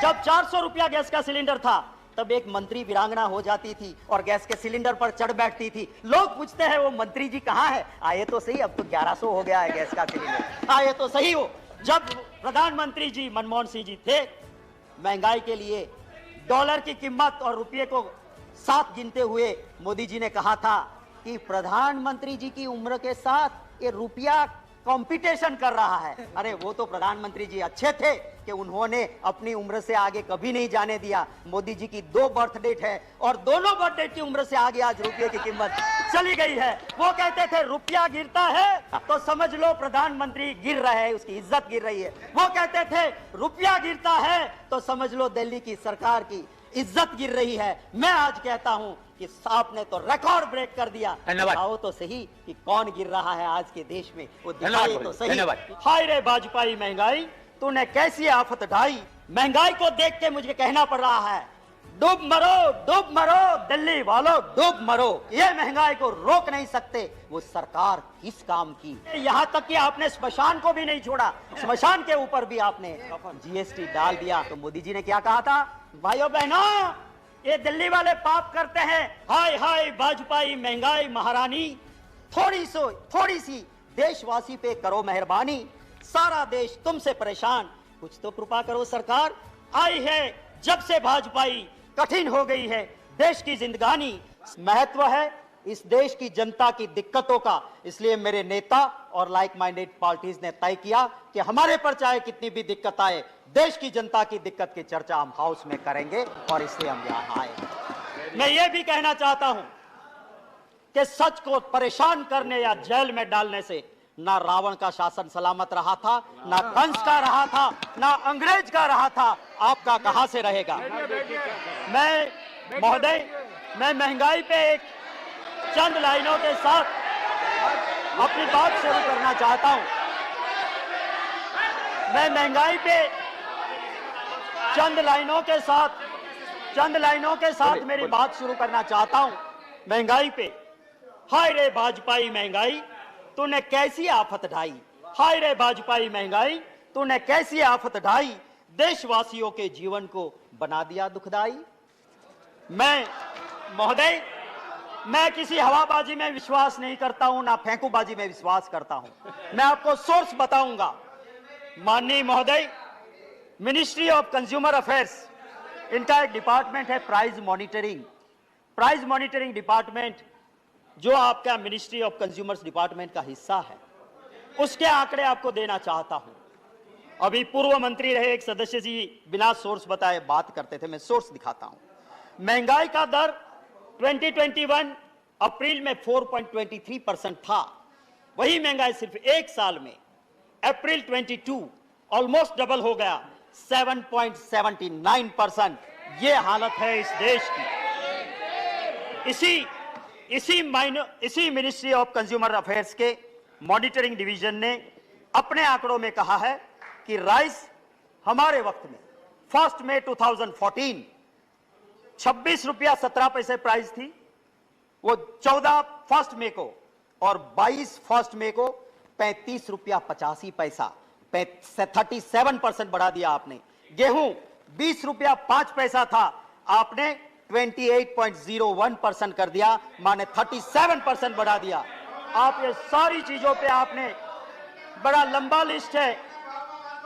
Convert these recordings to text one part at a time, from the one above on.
जब 400 रुपया गैस का सिलेंडर था तब एक मंत्री वीरांगना हो जाती थी और गैस के सिलेंडर पर चढ़ बैठती थी। लोग पूछते हैं वो मंत्री जी कहाँ है? आए तो सही, अब तो 1100 हो गया है गैस का सिलेंडर, आए तो सही हो। जब प्रधानमंत्री जी मनमोहन सिंह जी थे, महंगाई के लिए डॉलर की कीमत और रुपये को साथ गिनते हुए मोदी जी ने कहा था कि प्रधानमंत्री जी की उम्र के साथ ये रुपया कंपटीशन कर रहा है। अरे वो तो प्रधानमंत्री जी अच्छे थे कि उन्होंने अपनी उम्र से आगे कभी नहीं जाने दिया। मोदी जी की 2 बर्थ डेट है और दोनों बर्थ डेट की उम्र से आगे आज रुपये की कीमत चली गई है। वो कहते थे रुपया गिरता है तो समझ लो प्रधानमंत्री गिर रहे हैं, उसकी इज्जत गिर रही है। वो कहते थे रुपया गिरता है तो समझ लो दिल्ली की सरकार की इज्जत गिर रही है। मैं आज कहता हूं कि आपने तो रिकॉर्ड ब्रेक कर दिया। दिखाओ तो सही कि कौन गिर रहा है आज के देश में, वो दिखाओ तो सही। हाय रे वाजपेयी महंगाई, तूने कैसी आफत ढाई। महंगाई को देख के मुझे कहना पड़ रहा है, डूब मरो दिल्ली वालों, डूब मरो। ये महंगाई को रोक नहीं सकते, वो सरकार किस काम की। यहाँ तक कि आपने स्मशान को भी नहीं छोड़ा, स्मशान के ऊपर भी आपने जीएसटी डाल दिया। तो मोदी जी ने क्या कहा था, भाइयों बहनों ये दिल्ली वाले पाप करते हैं। हाय हाय वाजपेयी महंगाई महारानी, थोड़ी सी देशवासी पे करो मेहरबानी। सारा देश तुमसे परेशान, कुछ तो कृपा करो सरकार। आई है जब से वाजपेयी, कठिन हो गई है देश की जिंदगानी। महत्व है इस देश की जनता की दिक्कतों का, इसलिए मेरे नेता और लाइक माइंडेड पार्टीज ने तय किया कि हमारे पर चाहे कितनी भी दिक्कत आए, देश की जनता की दिक्कत की चर्चा हम हाउस में करेंगे और इसलिए हम यहां आए। मैं ये भी कहना चाहता हूं कि सच को परेशान करने या जेल में डालने से ना रावण का शासन सलामत रहा था, ना कंस का रहा था, ना अंग्रेज का रहा था। आपका कहां से रहेगा। मैं महोदय, मैं महंगाई पे एक चंद लाइनों के साथ अपनी बात शुरू करना चाहता हूं। मैं महंगाई पे चंद लाइनों के साथ मेरी बात शुरू करना चाहता हूं। महंगाई पे, हाय रे वाजपेयी महंगाई, तूने कैसी आफत ढाई। हाय रे वाजपेयी महंगाई, तूने कैसी आफत ढाई। देशवासियों के जीवन को बना दिया दुखदाई। मैं महोदय, मैं किसी हवाबाजी में विश्वास नहीं करता हूं, ना फेंकूबाजी में विश्वास करता हूं। मैं आपको सोर्स बताऊंगा। माननीय महोदय, मिनिस्ट्री ऑफ कंज्यूमर अफेयर्स, इनका एक डिपार्टमेंट है प्राइस मॉनिटरिंग डिपार्टमेंट, जो आपका मिनिस्ट्री ऑफ कंज्यूमर्स डिपार्टमेंट का हिस्सा है। उसके आंकड़े आपको देना चाहता हूं। अभी पूर्व मंत्री रहे एक सदस्य जी बिना सोर्स बताए बात करते थे, मैं सोर्स दिखाता हूं। महंगाई का दर 2021 अप्रैल में 4.23% था। वही महंगाई सिर्फ एक साल में अप्रैल 22 ऑलमोस्ट डबल हो गया, 7.79%। ये हालत है इस देश की। इसी मिनिस्ट्री ऑफ कंज्यूमर अफेयर्स के मॉनिटरिंग डिवीजन ने अपने आंकड़ों में कहा है कि राइस हमारे वक्त में 1 मई 2014 26 रुपया 17 पैसे प्राइस थी, वो 14 1 मई को और 22 1 मई को 35 रुपया 85 पैसा, 37% बढ़ा दिया आपने। गेहूं 20 रुपया 5 पैसा था, आपने 28.01% कर दिया, माने 37% बढ़ा दिया। आप ये सारी चीजों पे आपने, बड़ा लंबा लिस्ट है।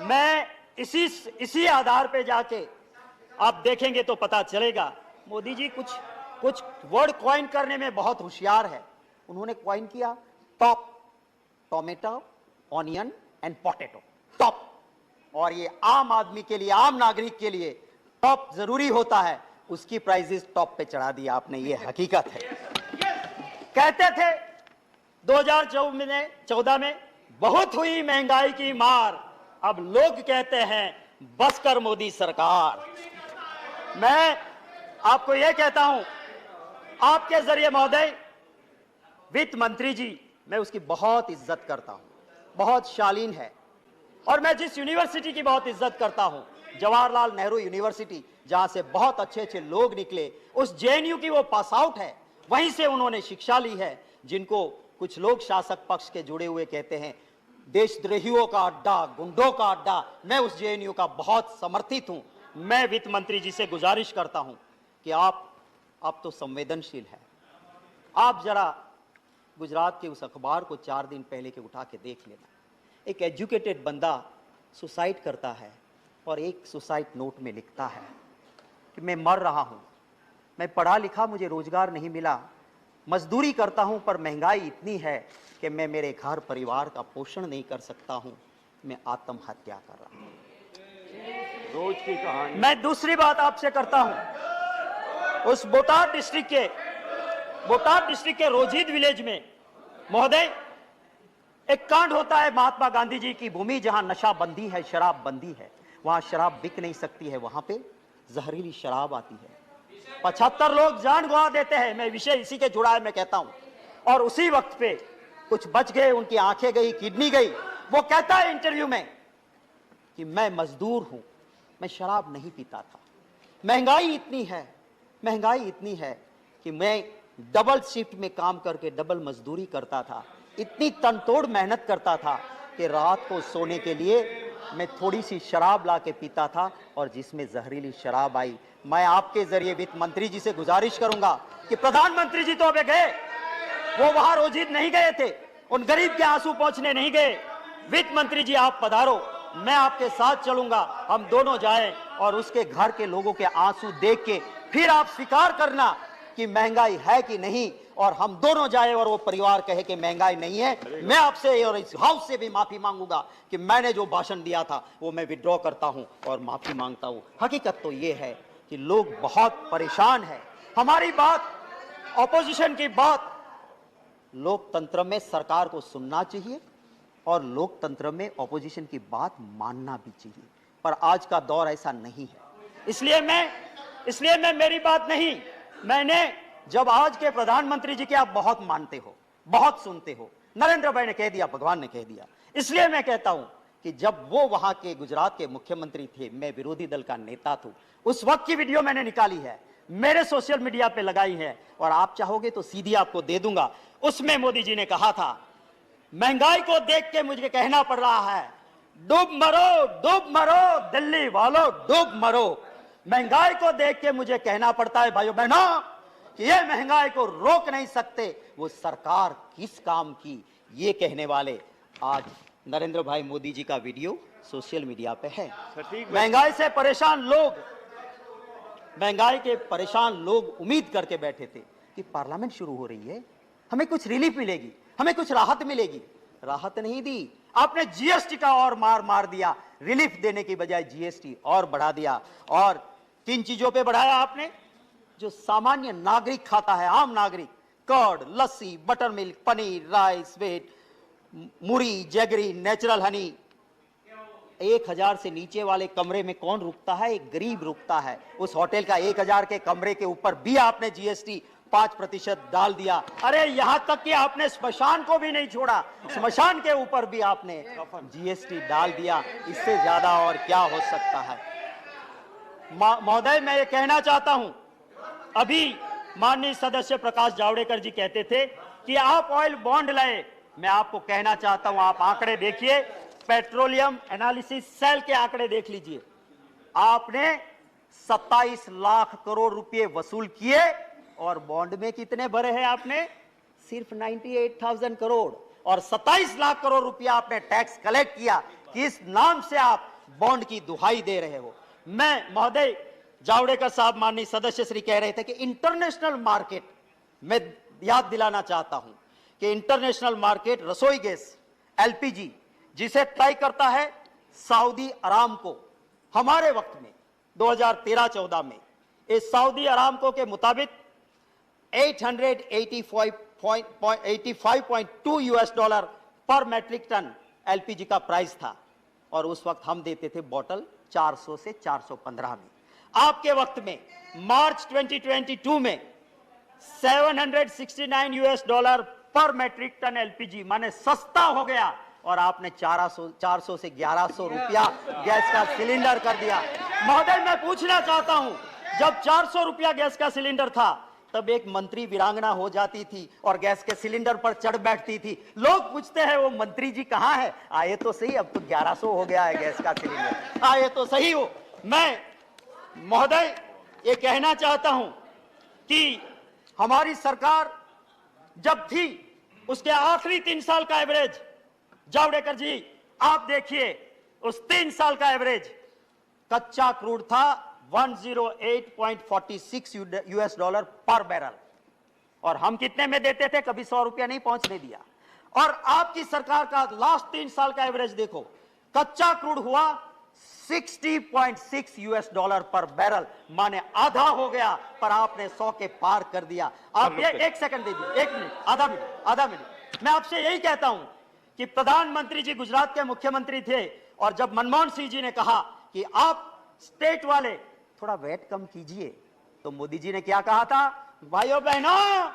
मैं इसी आधार पे जाके आप देखेंगे तो पता चलेगा। मोदी जी कुछ वर्ड कॉइन करने में बहुत होशियार है। उन्होंने कॉइन किया top, tomato, onion and potato, top. और ये आम आदमी के लिए, आम नागरिक के लिए टॉप जरूरी होता है, उसकी प्राइसेस टॉप पे चढ़ा दिया आपने, ये हकीकत है। कहते थे 2014 में बहुत हुई महंगाई की मार, अब लोग कहते हैं बस कर मोदी सरकार। मैं आपको यह कहता हूं, आपके जरिए महोदय, वित्त मंत्री जी, मैं उसकी बहुत इज्जत करता हूं, बहुत शालीन है। और मैं जिस यूनिवर्सिटी की बहुत इज्जत करता हूं, जवाहरलाल नेहरू यूनिवर्सिटी, जहां से बहुत अच्छे अच्छे लोग निकले, उस जेएनयू की वो पास आउट है, वहीं से उन्होंने शिक्षा ली है। जिनको कुछ लोग शासक पक्ष के जुड़े हुए कहते हैं देशद्रोहियों का अड्डा, गुंडों का अड्डा, मैं उस जेएनयू का बहुत समर्थित हूं। मैं वित्त मंत्री जी से गुजारिश करता हूं कि आप तो संवेदनशील हैं, आप जरा गुजरात के उस अखबार को 4 दिन पहले के उठा के देख लेना। एक एजुकेटेड बंदा सुसाइड करता है और एक सुसाइड नोट में लिखता है कि मैं मर रहा हूं, मैं पढ़ा लिखा, मुझे रोजगार नहीं मिला, मजदूरी करता हूं पर महंगाई इतनी है कि मैं मेरे घर परिवार का पोषण नहीं कर सकता हूं, मैं आत्महत्या कर रहा हूं। रोज की कहानी। मैं दूसरी बात आपसे करता हूं, उस बोटाड डिस्ट्रिक्ट के रोजिद विलेज में महोदय एक कांड होता है। महात्मा गांधी जी की भूमि जहां नशा बंदी है, शराब बंदी है, वहां शराब बिक नहीं सकती है, वहां पे जहरीली शराब आती है। 75 लोग जान गंवा देते हैं। मैं विषय इसी के जुड़ा है, मैं कहता हूं। और उसी वक्त पे कुछ बच गए, उनकी आंखें गई, किडनी गई। वो कहता है इंटरव्यू में कि मैं मजदूर हूं, मैं शराब नहीं पीता था, महंगाई इतनी है कि मैं डबल शिफ्ट में काम करके डबल मजदूरी करता था, इतनी तनतोड़ मेहनत करता था कि रात को सोने के लिए मैं थोड़ी सी शराब ला के पीता था और जिसमें जहरीली शराब आई। मैं आपके जरिए वित्त मंत्री जी से गुजारिश करूंगा कि प्रधानमंत्री जी तो अबे गए, वो वहां रोजिद नहीं गए थे, उन गरीब के आंसू पहुंचने नहीं गए। वित्त मंत्री जी आप पधारो, मैं आपके साथ चलूंगा, हम दोनों जाएं और उसके घर के लोगों के आंसू देख के फिर आप स्वीकार करना कि महंगाई है कि नहीं, और हम दोनों जाए और वो परिवार कहे कि महंगाई नहीं है। मैं आपसे और इस हाउस से भी माफी मांगूंगा कि मैंने जो भाषण दिया था वो मैं विड्रॉ करता हूं और माफी मांगता हूं। हकीकत तो ये है कि लोग बहुत परेशान हैं। हमारी बात, ऑपोजिशन की बात, लोकतंत्र में सरकार को सुनना चाहिए और लोकतंत्र में ऑपोजिशन की बात मानना भी चाहिए, पर आज का दौर ऐसा नहीं है। इसलिए मैं मेरी बात नहीं, मैंने जब आज के प्रधानमंत्री जी के आप बहुत मानते हो, बहुत सुनते हो, नरेंद्र भाई ने कह दिया, भगवान ने कह दिया, इसलिए मैं कहता हूं कि जब वो वहां के गुजरात के मुख्यमंत्री थे, मैं विरोधी दल का नेता था, उस वक्त की वीडियो मैंने निकाली है, मेरे सोशल मीडिया पे लगाई है और आप चाहोगे तो सीधी आपको दे दूंगा। उसमें मोदी जी ने कहा था, महंगाई को देख के मुझे कहना पड़ रहा है, डूब मरो दिल्ली वालों, डूब मरो। महंगाई को देख के मुझे कहना पड़ता है भाइयों बहनों कि ये महंगाई को रोक नहीं सकते, वो सरकार किस काम की, ये कहने वाले आज नरेंद्र भाई मोदी जी का वीडियो सोशल मीडिया पे है। महंगाई से परेशान लोग उम्मीद करके बैठे थे कि पार्लियामेंट शुरू हो रही है, हमें कुछ रिलीफ मिलेगी, हमें कुछ राहत मिलेगी। राहत नहीं दी, आपने जीएसटी का और मार दिया, रिलीफ देने की बजाय जीएसटी और बढ़ा दिया। और 3 चीजों पे बढ़ाया आपने जो सामान्य नागरिक खाता है, आम नागरिक, curd, lassi, butter milk, paneer, rice, wheat, muri, jaggery, natural honey. 1000 से नीचे वाले कमरे में कौन रुकता है? एक गरीब रुकता है। उस होटल का 1000 के कमरे के ऊपर भी आपने जीएसटी 5% डाल दिया। अरे यहां तक कि आपने स्मशान को भी नहीं छोड़ा, स्मशान के ऊपर भी आपने जीएसटी डाल दिया। इससे ज्यादा और क्या हो सकता है? महोदय, मैं ये कहना चाहता हूं, अभी माननीय सदस्य प्रकाश जावड़ेकर जी कहते थे कि आप ऑयल बॉन्ड लाए। मैं आपको कहना चाहता हूं, आप आंकड़े देखिए, पेट्रोलियम एनालिसिस सेल के आंकड़े देख लीजिए। आपने 27 लाख करोड़ रुपए वसूल किए और बॉन्ड में कितने भरे हैं आपने? सिर्फ 98,000 करोड़। और 27 लाख करोड़ रुपया आपने टैक्स कलेक्ट किया। किस नाम से आप बॉन्ड की दुहाई दे रहे हो? मैं महोदय जावड़ेकर साहब माननीय सदस्य श्री कह रहे थे कि इंटरनेशनल मार्केट, मैं याद दिलाना चाहता हूं कि इंटरनेशनल मार्केट रसोई गैस एलपीजी जिसे तय करता है सऊदी अरामको, हमारे वक्त में 2013-14 में इस सऊदी अरामको के मुताबिक 885.2 US डॉलर पर मैट्रिक टन एलपीजी का प्राइस था और उस वक्त हम देते थे बॉटल 400 से 415 में। आपके वक्त में मार्च 2022 में 769 US डॉलर पर मैट्रिक टन एलपीजी, माने सस्ता हो गया और आपने 400 से 1100 रुपया गैस का सिलेंडर कर दिया। महोदय, मैं पूछना चाहता हूं, जब 400 रुपया गैस का सिलेंडर था तब एक मंत्री वीरांगना हो जाती थी और गैस के सिलेंडर पर चढ़ बैठती थी। लोग पूछते हैं वो मंत्री जी कहां है? आए तो सही, अब तो 1100 हो गया है गैस का सिलेंडर, आए तो सही हो। मैं महोदय, ये कहना चाहता हूं कि हमारी सरकार जब थी उसके आखिरी 3 साल का एवरेज, जावड़ेकर जी आप देखिए, उस 3 साल का एवरेज कच्चा क्रूड था 108.46 यूएस डॉलर पर बैरल, और हम कितने में देते थे? कभी 100 रुपया नहीं पहुंचने दिया। और आपकी सरकार का लास्ट 3 साल का एवरेज देखो, कच्चा क्रूड हुआ 60.6 यूएस डॉलर पर बैरल, माने आधा हो गया, पर आपने 100 के पार कर दिया। आप ये 1 सेकंड दे दीजिए, 1 मिनट, आधा मिनट। मैं आपसे यही कहता हूं कि प्रधानमंत्री जी गुजरात के मुख्यमंत्री थे, और जब मनमोहन सिंह जी ने कहा कि आप स्टेट वाले थोड़ा वेट कम कीजिए, तो मोदी जी ने क्या कहा था? भाइयों बहनों,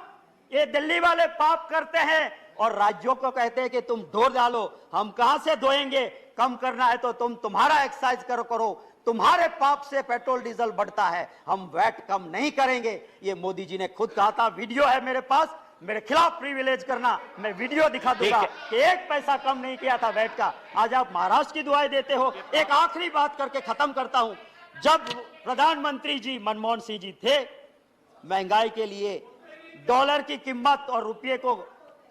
ये दिल्ली वाले पाप करते हैं और राज्यों को कहते हैं कि तुम धो डालो। हम कहां से धोएंगे? कम करना है तो तुम्हारा एक्सरसाइज करो, तुम्हारे पाप से पेट्रोल डीजल बढ़ता है, हम वैट कम नहीं करेंगे। ये मोदी जी ने खुद कहा था। वीडियो है मेरे पास, मेरे खिलाफ प्रिविलेज करना, मैं वीडियो दिखा दूंगा कि 1 पैसा कम नहीं किया था वैट का। आज आप महाराष्ट्र की दुआएं देते हो। एक आखिरी बात करके खत्म करता हूं। जब प्रधानमंत्री जी मनमोहन सिंह जी थे, महंगाई के लिए डॉलर की कीमत और रुपये को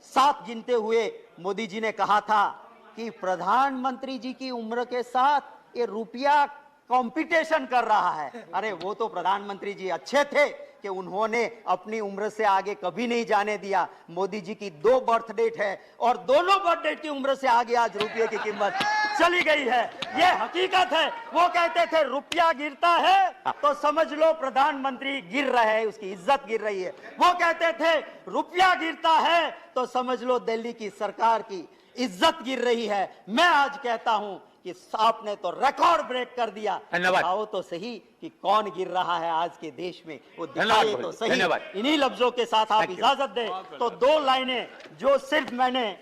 साथ गिनते हुए मोदी जी ने कहा था कि प्रधानमंत्री जी की उम्र के साथ ये रुपया कंपटीशन कर रहा है। अरे वो तो प्रधानमंत्री जी अच्छे थे कि उन्होंने अपनी उम्र से आगे कभी नहीं जाने दिया। मोदी जी की 2 बर्थ डेट है और दोनों बर्थ डेट की उम्र से आगे आज रुपये की कीमत चली गई है। ये हकीकत है। वो कहते थे रुपया गिरता है तो समझ लो प्रधानमंत्री गिर रहे हैं, उसकी इज्जत गिर रही है। वो कहते थे रुपया गिरता है तो समझ लो दिल्ली की सरकार की इज्जत गिर रही है। मैं आज कहता हूं कि आपने तो रिकॉर्ड ब्रेक कर दिया। बताओ तो सही कि कौन गिर रहा है आज के देश में, वो दिखाइए तो सही। इन्हीं लफ्जों के साथ आप इजाजत दें तो 2 लाइनें जो सिर्फ मैंने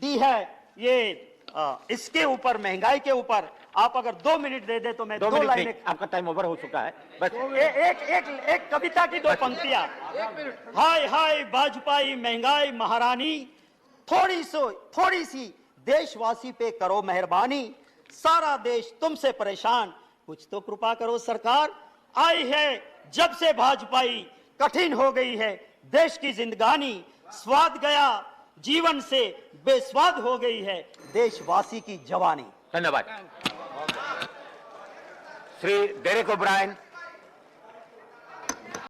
दी है ये इसके ऊपर, महंगाई के ऊपर, आप अगर 2 मिनट दे दे तो मैं 2 लाइनें। आपका टाइम ओवर हो चुका है। बस एक कविता की 2 पंक्तियां। हाय हाय भाजपाई महंगाई महारानी, थोड़ी सी देशवासी पे करो मेहरबानी, सारा देश तुमसे परेशान, कुछ तो कृपा करो सरकार। आई है जब से भाजपाई, कठिन हो गई है देश की जिंदगानी, स्वाद गया जीवन से बेस्वाद हो गई है देशवासी की जवानी। धन्यवाद। Shri Derek O'Brien.